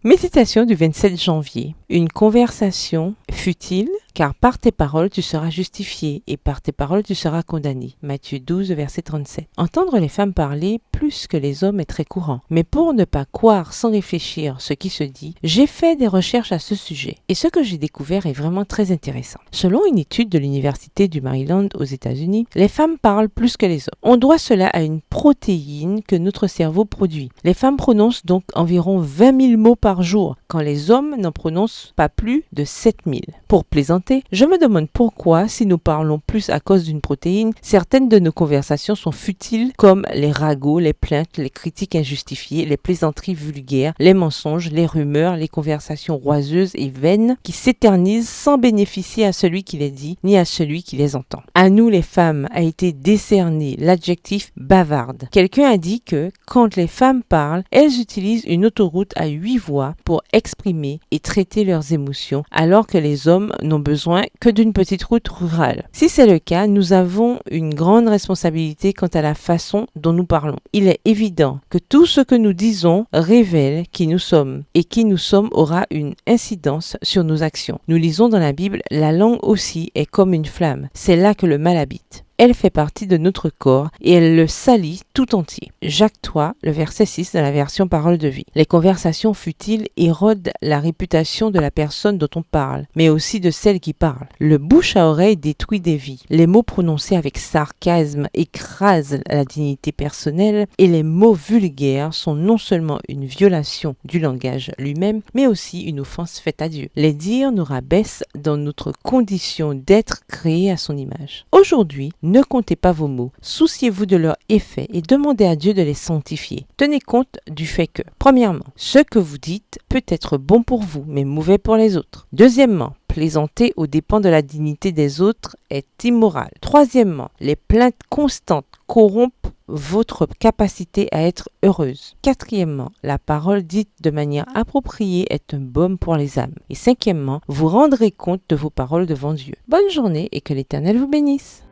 Méditation du 27 janvier. Une conversation futile, car par tes paroles tu seras justifié et par tes paroles tu seras condamné. Matthieu 12, verset 37. Entendre les femmes parler plus que les hommes est très courant. Mais pour ne pas croire sans réfléchir ce qui se dit, j'ai fait des recherches à ce sujet. Et ce que j'ai découvert est vraiment très intéressant. Selon une étude de l'Université du Maryland aux États-Unis, les femmes parlent plus que les hommes. On doit cela à une protéine que notre cerveau produit. Les femmes prononcent donc environ 20 000 mots par jour, quand les hommes n'en prononcent pas plus de 7 000. Pour plaisanter, je me demande pourquoi, si nous parlons plus à cause d'une protéine, certaines de nos conversations sont futiles, comme les ragots, les plaintes, les critiques injustifiées, les plaisanteries vulgaires, les mensonges, les rumeurs, les conversations oiseuses et vaines qui s'éternisent sans bénéficier à celui qui les dit, ni à celui qui les entend. À nous les femmes a été décerné l'adjectif bavarde. Quelqu'un a dit que, quand les femmes parlent, elles utilisent une autoroute à 8 voies pour exprimer et traiter leurs émotions, alors que les hommes n'ont besoin que d'une petite route rurale. Si c'est le cas, nous avons une grande responsabilité quant à la façon dont nous parlons. Il est évident que tout ce que nous disons révèle qui nous sommes, et qui nous sommes aura une incidence sur nos actions. Nous lisons dans la Bible, la langue aussi est comme une flamme. C'est là que le mal habite. Elle fait partie de notre corps et elle le salit tout entier. Jacques 3, le verset 6 de la version Parole de vie. Les conversations futiles érodent la réputation de la personne dont on parle, mais aussi de celle qui parle. Le bouche à oreille détruit des vies. Les mots prononcés avec sarcasme écrasent la dignité personnelle et les mots vulgaires sont non seulement une violation du langage lui-même, mais aussi une offense faite à Dieu. Les dires nous rabaissent dans notre condition d'être créé à son image. Aujourd'hui, ne comptez pas vos mots, souciez-vous de leur effet et demandez à Dieu de les sanctifier. Tenez compte du fait que, premièrement, ce que vous dites peut être bon pour vous, mais mauvais pour les autres. Deuxièmement, plaisanter aux dépens de la dignité des autres est immoral. Troisièmement, les plaintes constantes corrompent votre capacité à être heureuse. Quatrièmement, la parole dite de manière appropriée est un baume pour les âmes. Et cinquièmement, vous rendrez compte de vos paroles devant Dieu. Bonne journée et que l'Éternel vous bénisse.